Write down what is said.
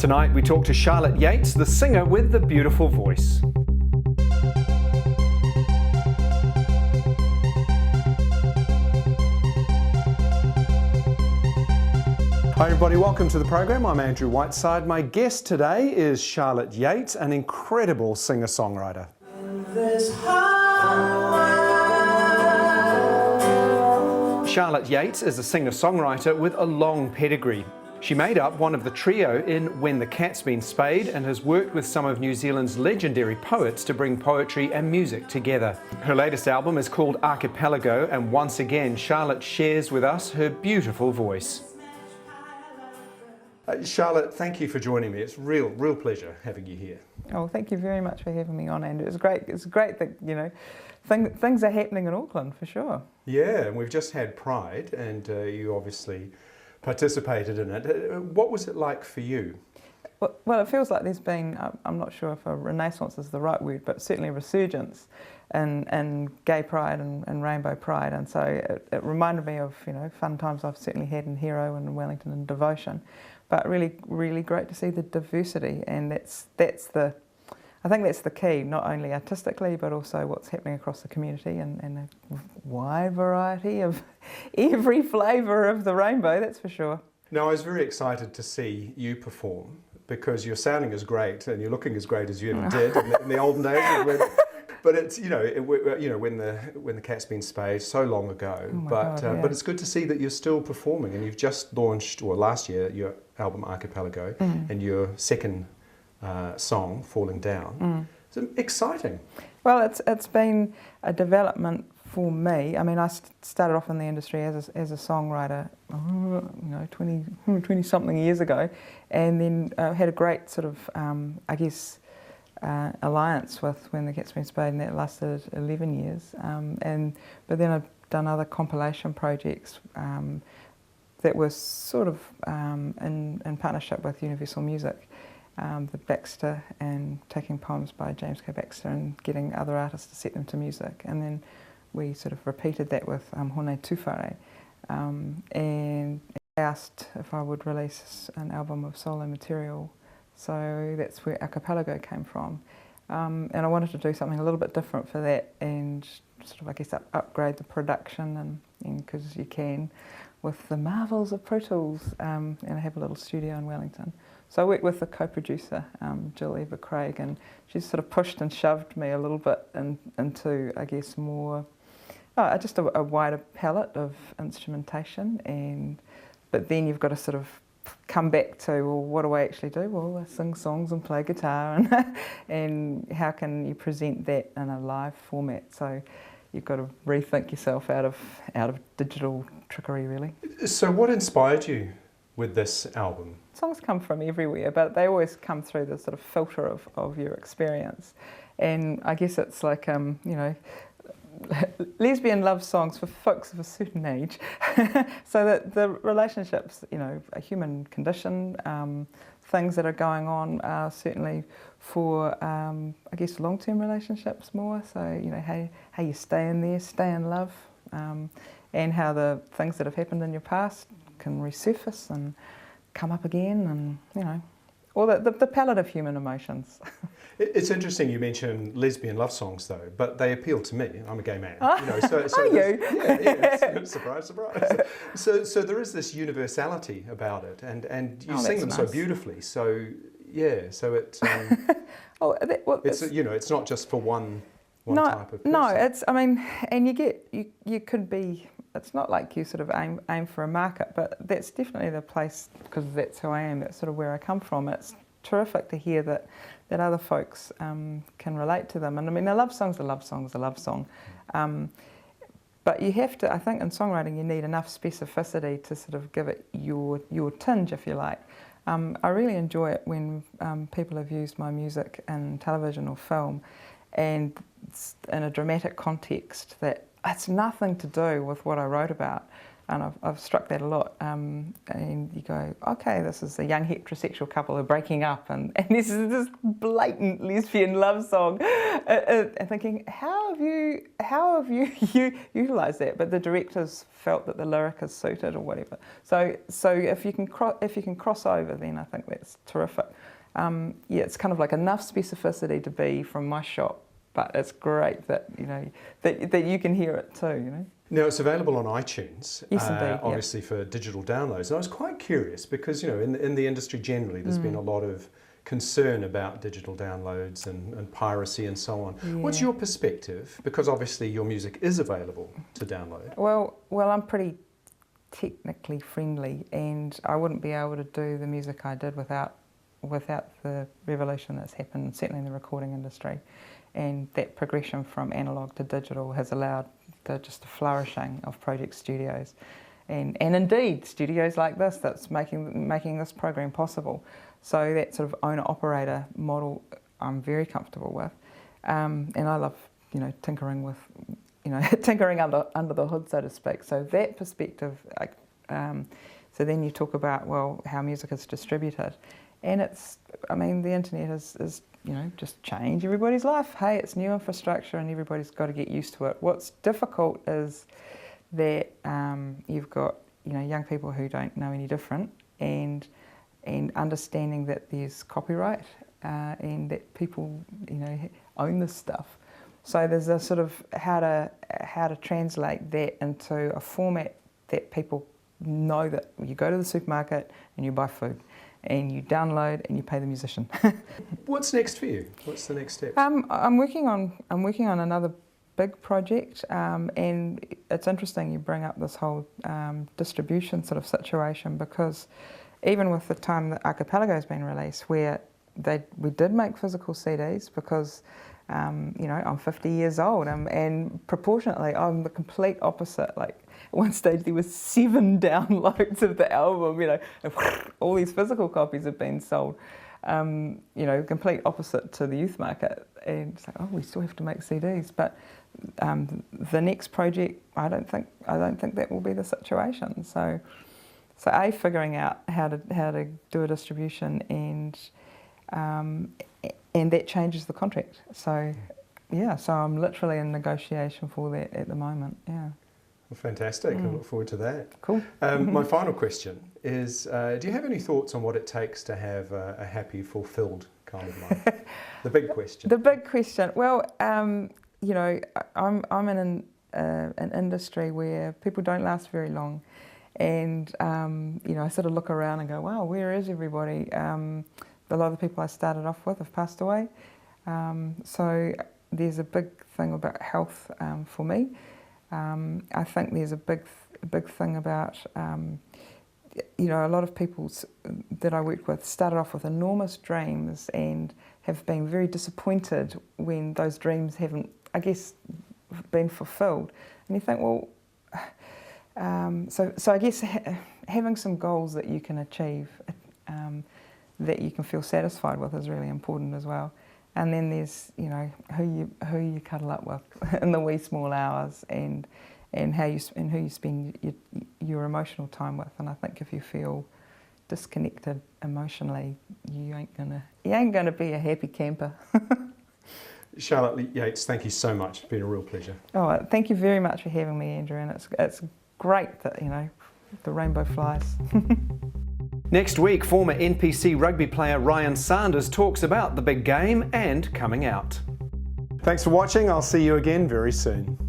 Tonight we talk to Charlotte Yates, the singer with the beautiful voice. Hi everybody, welcome to the program. I'm Andrew Whiteside. My guest today is Charlotte Yates, an incredible singer-songwriter. Charlotte Yates is a singer-songwriter with a long pedigree. She made up one of the trio in When the Cat's Been Spayed and has worked with some of New Zealand's legendary poets to bring poetry and music together. Her latest album is called Archipelago, and once again Charlotte shares with us her beautiful voice. Charlotte, thank you for joining me. It's real pleasure having you here. Oh, thank you very much for having me on, Andrew. It's great that, you know, things are happening in Auckland for sure. Yeah, and we've just had Pride, and you obviously participated in it. What was it like for you? Well, it feels like there's been, I'm not sure if a renaissance is the right word, but certainly a resurgence in gay pride and rainbow pride, and so it reminded me of, you know, fun times I've certainly had in Hero and Wellington and Devotion, but really great to see the diversity, and I think that's the key, not only artistically but also what's happening across the community, and a wide variety of every flavour of the rainbow, that's for sure. Now, I was very excited to see you perform because you're sounding as great and you're looking as great as you ever did in the olden days. But it's, you know, when the cat's been spayed so long ago. Oh God, yeah. But it's good to see that you're still performing, and you've just launched, or last year, your album Archipelago, and your second song, Falling Down. It's exciting. Well, it's been a development for me. I mean, I started off in the industry as a songwriter, you know, 20 something years ago, and then had a great sort of, I guess, alliance with When the Cat's Been Spayed, and that lasted 11 years. But then I've done other compilation projects that were sort of in partnership with Universal Music. The Baxter, and taking poems by James K. Baxter and getting other artists to set them to music, and then we sort of repeated that with Hone Tūwhare, and asked if I would release an album of solo material, so that's where Archipelago came from, and I wanted to do something a little bit different for that, and sort of, I guess, upgrade the production, and because you can with the marvels of Pro Tools, and I have a little studio in Wellington. So I worked with the co-producer, Jill Eva Craig, and she sort of pushed and shoved me a little bit into, I guess, more, just a wider palette of instrumentation, but then you've got to sort of come back to, well, what do I actually do? Well, I sing songs and play guitar, and how can you present that in a live format? So you've got to rethink yourself out of digital trickery, really. So what inspired you with this album? Songs come from everywhere, but they always come through the sort of filter of your experience. And I guess it's like, you know, lesbian love songs for folks of a certain age. So that the relationships, you know, a human condition, things that are going on are certainly for, I guess, long-term relationships more. So, you know, how you stay in there, stay in love, and how the things that have happened in your past can resurface and come up again, and, you know, all the palette of human emotions. It's interesting you mention lesbian love songs, though, but they appeal to me. I'm a gay man. You know, so are you? Yeah, surprise. So there is this universality about it, and you sing them nice. So beautifully. So yeah, so it. It's, you know, it's not just for one type of person. No, it's, I mean, and you could be. It's not like you sort of aim for a market, but that's definitely the place, because that's who I am, that's sort of where I come from. It's terrific to hear that other folks can relate to them. And I mean, a love song's a love song's a love song. But you have to, I think in songwriting you need enough specificity to sort of give it your tinge, if you like. I really enjoy it when people have used my music in television or film, and in a dramatic context that it's nothing to do with what I wrote about. And I've struck that a lot. And you go, okay, this is a young heterosexual couple who are breaking up, and this is this blatant lesbian love song. And thinking, how have you utilised that? But the directors felt that the lyric is suited or whatever. So if you can cross over, then I think that's terrific. Yeah, it's kind of like enough specificity to be from my shop, but it's great that that you can hear it too. Now, it's available on iTunes, yes, indeed, obviously for digital downloads. And I was quite curious because, in the industry generally, there's been a lot of concern about digital downloads and piracy and so on. Yeah. What's your perspective? Because obviously your music is available to download. Well, I'm pretty technically friendly, and I wouldn't be able to do the music I did without the revolution that's happened, certainly in the recording industry. And that progression from analogue to digital has allowed just a flourishing of project studios, and indeed studios like this that's making this program possible. So that sort of owner-operator model I'm very comfortable with, and I love tinkering with tinkering under the hood, so to speak. So that perspective. So then you talk about how music is distributed, and the internet is just change everybody's life. Hey, it's new infrastructure and everybody's got to get used to it. What's difficult is that you've got young people who don't know any different, and understanding that there's copyright and that people own this stuff. So there's a sort of how to translate that into a format that people know that you go to the supermarket and you buy food, and you download and you pay the musician. What's next for you? What's the next step? I'm working on another big project, and it's interesting you bring up this whole distribution sort of situation, because even with the time that Archipelago has been released, where we did make physical CDs, because I'm 50 years old, and proportionately I'm the complete opposite. Like at one stage there was 7 downloads of the album, and all these physical copies have been sold. Complete opposite to the youth market, and it's like, we still have to make CDs. But the next project, I don't think that will be the situation. So figuring out how to do a distribution, and that changes the contract. So I'm literally in negotiation for that at the moment. Yeah. Well, fantastic. I look forward to that. Cool. My final question is, do you have any thoughts on what it takes to have a happy, fulfilled kind of life? The big question. The big question. Well, I'm in an industry where people don't last very long, and I sort of look around and go, wow, where is everybody? A lot of the people I started off with have passed away. So there's a big thing about health for me. I think there's a big thing about, a lot of people that I worked with started off with enormous dreams and have been very disappointed when those dreams haven't, I guess, been fulfilled. And you think, well, so I guess having some goals that you can achieve, that you can feel satisfied with, is really important as well. And then there's who you cuddle up with in the wee small hours, and who you spend your emotional time with. And I think if you feel disconnected emotionally, you ain't gonna be a happy camper. Charlotte Yates, thank you so much. It's been a real pleasure. Oh, thank you very much for having me, Andrew. And it's great that the rainbow flies. Next week, former NPC rugby player Ryan Sanders talks about the big game and coming out. Thanks for watching. I'll see you again very soon.